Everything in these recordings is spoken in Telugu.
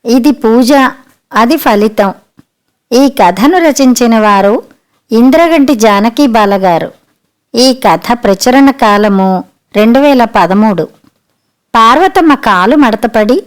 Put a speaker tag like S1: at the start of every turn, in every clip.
S1: ఇది పూజ, అది ఫలితం. ఈ కథను రచించిన వారు ఇంద్రగంటి జానకి బాలగారు. ఈ కథ ప్రచురణ కాలము 2013. పార్వతమ్మ కాలు మడతపడి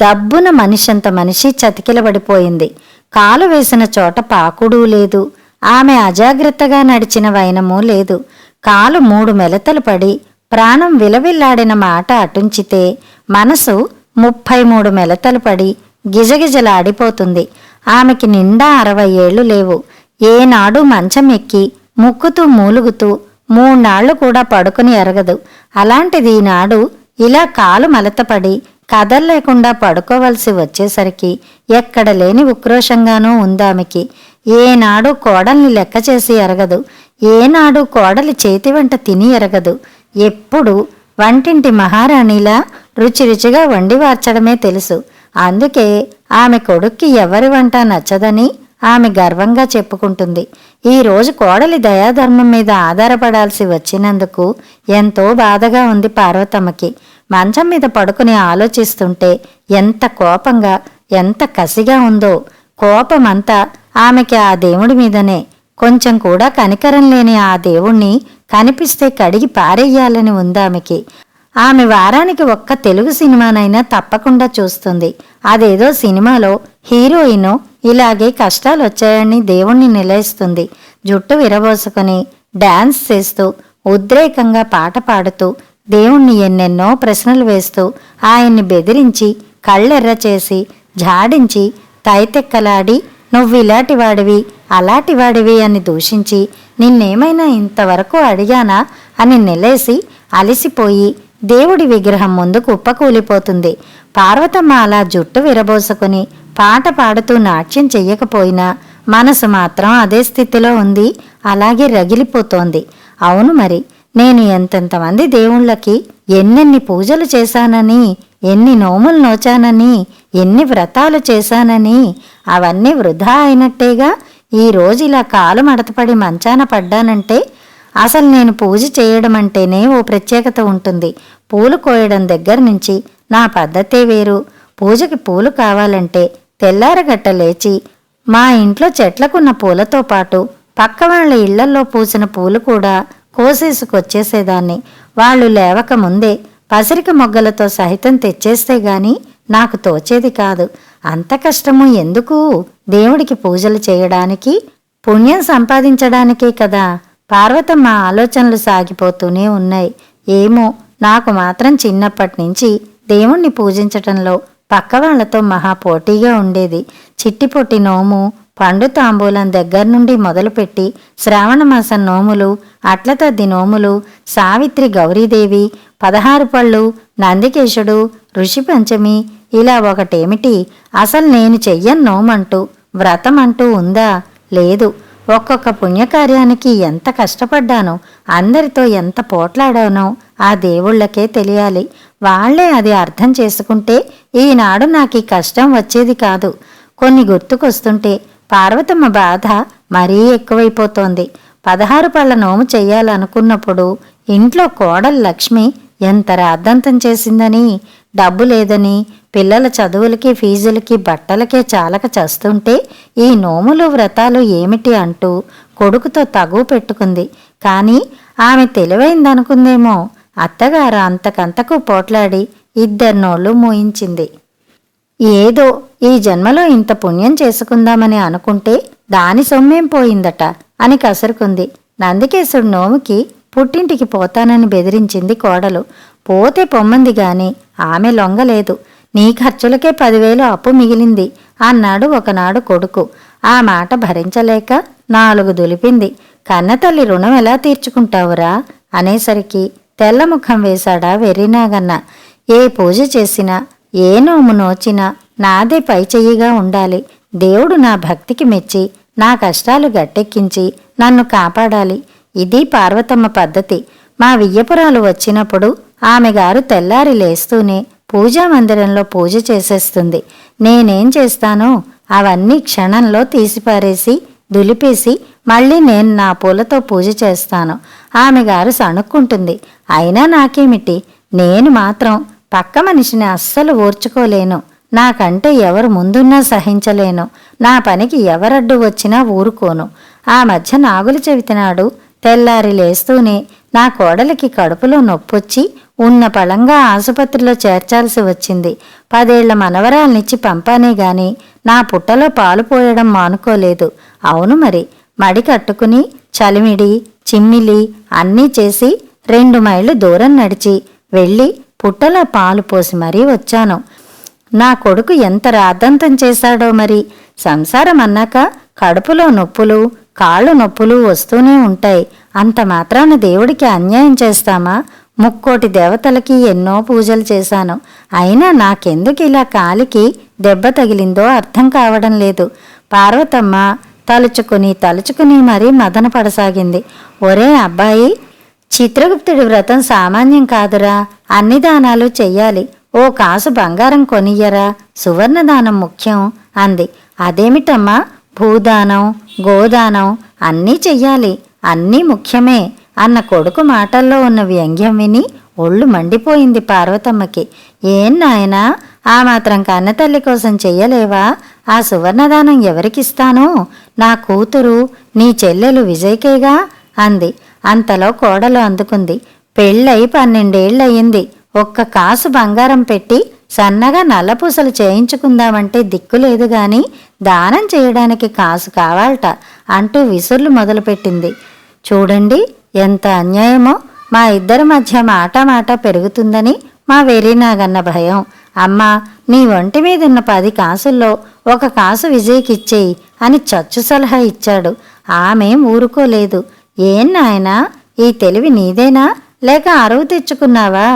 S1: దబ్బున మనిషంత మనిషి చతికిలబడిపోయింది. కాలు వేసిన చోట పాకుడూ లేదు. ఆమె అజాగ్రత్తగా నడిచిన వైనమూ లేదు. కాలు 3 మెలతలు పడి ప్రాణం విలవిల్లాడిన మాట అటుంచితే మనసు 33 మెలతలు పడి గిజగిజలాడిపోతుంది. ఆమెకి నిండా 60 ఏళ్లు లేవు. ఏనాడు మంచం ఎక్కి ముక్కుతూ మూలుగుతూ 3 నాళ్లు కూడా పడుకుని ఎరగదు. అలాంటిది ఈనాడు ఇలా కాలు మలతపడి కదల్లేకుండా పడుకోవలసి వచ్చేసరికి ఎక్కడ లేని ఉక్రోషంగానూ ఉందామెకి. ఏనాడు కోడల్ని లెక్క చేసి ఎరగదు. ఏనాడు కోడలి చేతి వంట తిని ఎరగదు. ఎప్పుడు వంటింటి మహారాణిలా రుచిగా వండి వార్చడమే తెలుసు. అందుకే ఆమె కొడుక్కి ఎవరి వంట నచ్చదని ఆమె గర్వంగా చెప్పుకుంటుంది. ఈరోజు కోడలి దయాధర్మం మీద ఆధారపడాల్సి వచ్చినందుకు ఎంతో బాధగా ఉంది పార్వతమ్మకి. మంచం మీద పడుకుని ఆలోచిస్తుంటే ఎంత కోపంగా, ఎంత కసిగా ఉందో. కోపమంతా ఆమెకి ఆ దేవుడి మీదనే. కొంచెం కూడా కనికరం లేని ఆ దేవుణ్ణి కనిపిస్తే కడిగి పారేయాలని ఉందామెకి. ఆమె వారానికి ఒక్క తెలుగు సినిమానైనా తప్పకుండా చూస్తుంది. అదేదో సినిమాలో హీరోయిన్ ఇలాగే కష్టాలొచ్చాయని దేవుణ్ణి నిలయిస్తుంది. జుట్టు విరబోసుకుని డాన్స్ చేస్తూ ఉద్రేకంగా పాట పాడుతూ దేవుణ్ణి ఎన్నెన్నో ప్రశ్నలు వేస్తూ ఆయన్ని బెదిరించి కళ్ళెర్ర చేసి జాడించి తైతెక్కలాడి నువ్విలాంటివాడివి అలాంటివాడివి అని దూషించి నిన్నేమైనా ఇంతవరకు అడిగానా అని నిలేసి అలిసిపోయి దేవుడి విగ్రహం ముందు కుప్పకూలిపోతుంది. పార్వతమ్మ అలా జుట్టు విరబోసుకుని పాట పాడుతూ నాట్యం చెయ్యకపోయినా మనసు మాత్రం అదే స్థితిలో ఉంది. అలాగే రగిలిపోతోంది. అవును మరి, నేను ఎంతెంతమంది దేవుళ్ళకి ఎన్నెన్ని పూజలు చేశానని, ఎన్ని నోములు నోచానని, ఎన్ని వ్రతాలు చేశానని అవన్నీ వృధా అయినట్టేగా. ఈరోజు ఇలా కాలు మడతపడి మంచాన పడ్డానంటే అసలు నేను పూజ చేయడం అంటేనే ఓ ప్రత్యేకత ఉంటుంది. పూలు కోయడం దగ్గర నుంచి నా పద్ధతే వేరు. పూజకి పూలు కావాలంటే తెల్లారగట్ట లేచి మా ఇంట్లో చెట్లకున్న పూలతో పాటు పక్క వాళ్ళ ఇళ్లల్లో పూసిన పూలు కూడా కోసేసుకొచ్చేసేదాన్ని. వాళ్ళు లేవక ముందే పసిరిక మొగ్గలతో సహితం తెచ్చేస్తే గాని నాకు తోచేది కాదు. అంత కష్టము ఎందుకు? దేవుడికి పూజలు చేయడానికి, పుణ్యం సంపాదించడానికే కదా. పార్వతమ్మ ఆలోచనలు సాగిపోతూనే ఉన్నాయి. ఏమో, నాకు మాత్రం చిన్నప్పటి నుంచి దేవుణ్ణి పూజించటంలో పక్కవాళ్లతో మహా పోటీగా ఉండేది. చిట్టిపొట్టి నోము, పండు తాంబూలం దగ్గర నుండి మొదలుపెట్టి శ్రావణమాసం నోములు, అట్లతద్ది నోములు, సావిత్రి గౌరీదేవి, 16 పళ్ళు, నందికేశుడు, ఋషి పంచమి, ఇలా ఒకటేమిటి అసలు నేను చెయ్యను నోమంటూ వ్రతం అంటూ ఉందా? లేదు. ఒక్కొక్క పుణ్యకార్యానికి ఎంత కష్టపడ్డానో, అందరితో ఎంత పోట్లాడానో ఆ దేవుళ్లకే తెలియాలి. వాళ్లే అది అర్థం చేసుకుంటే ఈనాడు నాకు ఈ కష్టం వచ్చేది కాదు. కొన్ని గుర్తుకొస్తుంటే పార్వతమ్మ బాధ మరీ ఎక్కువైపోతోంది. 16 పళ్ళ నోము చెయ్యాలనుకున్నప్పుడు ఇంట్లో కోడలు లక్ష్మి ఎంత రాద్దంతం చేసిందని, డబ్బు లేదని, పిల్లల చదువులకి ఫీజులకి బట్టలకే చాలక చస్తుంటే ఈ నోములు వ్రతాలు ఏమిటి అంటూ కొడుకుతో తగువ పెట్టుకుంది. కానీ ఆమె తెలివైందనుకుందేమో. అత్తగారు అంతకంతకు పోట్లాడి 2 నోళ్లు మూయించింది. ఏదో ఈ జన్మలో ఇంత పుణ్యం చేసుకుందామని అనుకుంటే దాని సొమ్మేం పోయిందట అని కసురుకుంది. నందికేశుడు నోముకి పుట్టింటికి పోతానని బెదిరించింది కోడలు. పోతే పొమ్మంది గాని ఆమె లొంగలేదు. నీ ఖర్చులకే 10,000 అప్పు మిగిలింది అన్నాడు ఒకనాడు కొడుకు. ఆ మాట భరించలేక 4 దులిపింది. కన్నతల్లి రుణం ఎలా తీర్చుకుంటావురా అనేసరికి తెల్లముఖం వేశాడా వెర్రినాగన్న. ఏ పూజ చేసినా, ఏ నోము నోచినా నాదే పై చెయ్యిగా ఉండాలి. దేవుడు నా భక్తికి మెచ్చి నా కష్టాలు గట్టెక్కించి నన్ను కాపాడాలి. ఇది పార్వతమ్మ పద్ధతి. మా వియ్యపురాలు వచ్చినప్పుడు ఆమెగారు తెల్లారి లేస్తూనే పూజామందిరంలో పూజ చేసేస్తుంది. నేనేం చేస్తానో అవన్నీ క్షణంలో తీసిపారేసి దులిపేసి మళ్ళీ నేను నా పూలతో పూజ చేస్తాను. ఆమెగారు సణుక్కుంటుంది. అయినా నాకేమిటి, నేను మాత్రం పక్క మనిషిని అస్సలు ఓర్చుకోలేను నాకంటే ఎవరు ముందున్నా సహించలేను. నా పనికి ఎవరడ్డు వచ్చినా ఊరుకోను. ఆ మధ్య నాగుల చవితి నాడు తెల్లారి లేస్తూనే నా కోడలికి కడుపులో నొప్పొచ్చి ఉన్న పళంగా ఆసుపత్రిలో చేర్చాల్సి వచ్చింది. 10 ఏళ్ల మనవరాల్నిచ్చి పంపానే గాని నా పుట్టలో పాలు పోయడం మానుకోలేదు. అవును మరి, మడి కట్టుకుని చలిమిడి చిమ్మిలి అన్నీ చేసి 2 మైళ్ళు దూరం నడిచి వెళ్ళి పుట్టలో పాలు పోసి మరీ వచ్చాను. నా కొడుకు ఎంత రాద్దంతం చేశాడో మరి. సంసారం అన్నాక కడుపులో నొప్పులు కాళ్ళు నొప్పులు వస్తూనే ఉంటాయి. అంత మాత్రాన దేవుడికి అన్యాయం చేస్తామా? 3 దేవతలకి ఎన్నో పూజలు చేశాను. అయినా నాకెందుకు ఇలా కాలికి దెబ్బ తగిలిందో అర్థం కావడం లేదు. పార్వతమ్మ తలుచుకుని మరీ మదన పడసాగింది. ఒరే అబ్బాయి, చిత్రగుప్తుడి వ్రతం సామాన్యం కాదురా. అన్ని దానాలు చెయ్యాలి. ఓ కాసు బంగారం కొనియ్యరా, సువర్ణదానం ముఖ్యం అంది. అదేమిటమ్మా, భూదానం గోదానం అన్నీ చెయ్యాలి, అన్నీ ముఖ్యమే అన్న కొడుకు మాటల్లో ఉన్న వ్యంగ్యం విని ఒళ్ళు మండిపోయింది పార్వతమ్మకి. ఏం నాయనా, ఆ మాత్రం కన్నతల్లి కోసం చెయ్యలేవా? ఆ సువర్ణదానం ఎవరికిస్తాను? నా కూతురు నీ చెల్లెలు విజయ్కేగా అంది. అంతలో కోడలు అందుకుంది. పెళ్ళై 12 ఏళ్లయ్యింది. 1 కాసు బంగారం పెట్టి సన్నగా నల్లపూసలు చేయించుకుందామంటే దిక్కులేదు గాని దానం చేయడానికి కాసు కావాలట అంటూ విసుర్లు మొదలుపెట్టింది. చూడండి ఎంత అన్యాయమో. మా ఇద్దరి మధ్య మాట పెరుగుతుందని మా వెర్రినాగన్న భయం. అమ్మా, నీ ఒంటి మీదున్న 10 కాసుల్లో 1 కాసు విజయ్కిచ్చేయి అని చచ్చు సలహా ఇచ్చాడు. ఆమె ఊరుకోలేదు. ఏం నాయనా, ఈ తెలివి నీదేనా లేక అరువు తెచ్చుకున్నావా?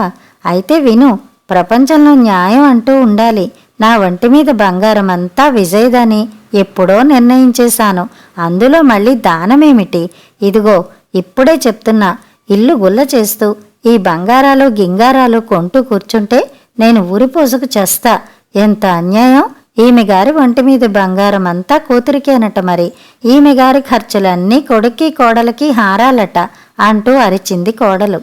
S1: అయితే విను, ప్రపంచంలో న్యాయం అంటూ ఉండాలి. నా ఒంటి మీద బంగారం అంతా విజయ్దని ఎప్పుడో నిర్ణయించేశాను. అందులో మళ్ళీ దానమేమిటి? ఇదిగో ఇప్పుడే చెప్తున్నా, ఇల్లు గుల్ల చేస్తూ ఈ బంగారాలు గింగారాలు కొంటూ కూర్చుంటే నేను ఊరిపోసుకు చేస్తా. ఎంత అన్యాయం! ఈమె గారి ఒంటి మీద బంగారం అంతా కూతురికేనట. మరి ఈమె గారి ఖర్చులన్నీ కొడుక్కి కోడలకి హారాలట అంటూ అరిచింది కోడలు.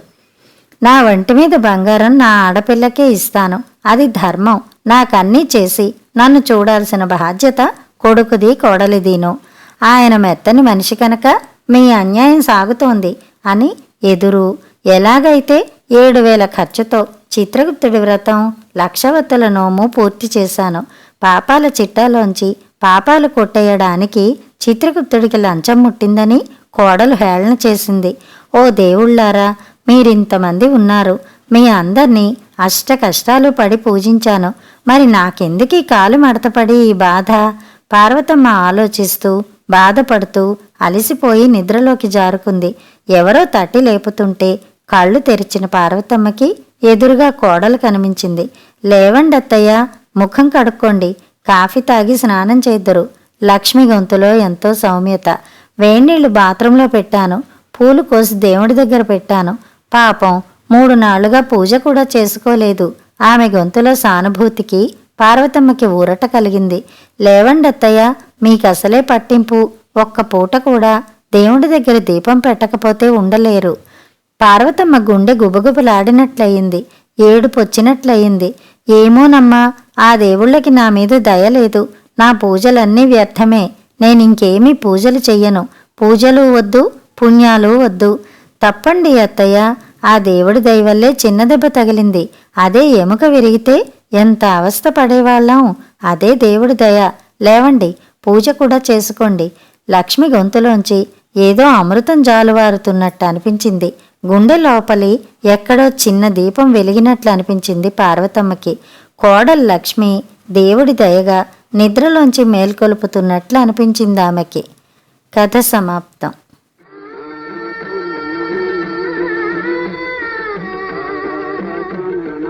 S1: నా ఒంటి మీద బంగారం నా ఆడపిల్లకే ఇస్తాను. అది ధర్మం. నాకన్నీ చేసి నన్ను చూడాల్సిన బాధ్యత కొడుకుది కోడలిదీను. ఆయన మెత్తని మనిషి కనుక మీ అన్యాయం సాగుతోంది అని ఎదురు ఎలాగైతే 7,000 ఖర్చుతో చిత్రగుప్తుడి వ్రతం 1,00,000 ఒత్తుల నోము పూర్తి చేశాను. పాపాల చిట్టాలోంచి పాపాలు కొట్టేయడానికి చిత్రగుప్తుడికి లంచం ముట్టిందని కోడలు హేళన చేసింది. ఓ దేవుళ్ళారా, మీరింతమంది ఉన్నారు. మీ అందర్నీ అష్ట కష్టాలు పడి పూజించాను. మరి నాకెందుకీ కాలు మడతపడి ఈ బాధ? పార్వతమ్మ ఆలోచిస్తూ బాధపడుతూ అలిసిపోయి నిద్రలోకి జారుకుంది. ఎవరో తట్టి లేపుతుంటే కళ్ళు తెరిచిన పార్వతమ్మకి ఎదురుగా కోడలు కనిపించింది. లేవండత్తయ్య, ముఖం కడుక్కోండి, కాఫీ తాగి స్నానం చేద్దరు. లక్ష్మి గొంతులో ఎంతో సౌమ్యత. వేణీళ్లు బాత్రూంలో పెట్టాను. పూలు కోసి దేవుడి దగ్గర పెట్టాను. పాపం 3 నాళ్లుగా పూజ కూడా చేసుకోలేదు. ఆమె గొంతులో సానుభూతికి పార్వతమ్మకి ఊరట కలిగింది. లేవండత్తయ్య, మీకసలే పట్టింపు. 1 పూట కూడా దేవుడి దగ్గర దీపం పెట్టకపోతే ఉండలేరు. పార్వతమ్మ గుండె గుబగుబలాడినట్లయింది. ఏడుపొచ్చినట్లయింది. ఏమోనమ్మా, ఆ దేవుళ్ళకి నా మీద దయలేదు. నా పూజలన్నీ వ్యర్థమే. నేనింకేమీ పూజలు చెయ్యను. పూజలు వద్దు, పుణ్యాలు వద్దు. తప్పండి అత్తయ్య, ఆ దేవుడి దయవల్లే చిన్న దెబ్బ తగిలింది. అదే ఎముక విరిగితే ఎంత అవస్థ పడేవాళ్ళం. అదే దేవుడి దయ. లేవండి, పూజ కూడా చేసుకోండి. లక్ష్మి గొంతులోంచి ఏదో అమృతం జాలువారుతున్నట్టు అనిపించింది. గుండె లోపలి ఎక్కడో చిన్న దీపం వెలిగినట్లు అనిపించింది పార్వతమ్మకి. కోడలు లక్ష్మి దేవుడి దయగా నిద్రలోంచి మేల్కొలుపుతున్నట్లు అనిపించింది ఆమెకి. కథ సమాప్తం.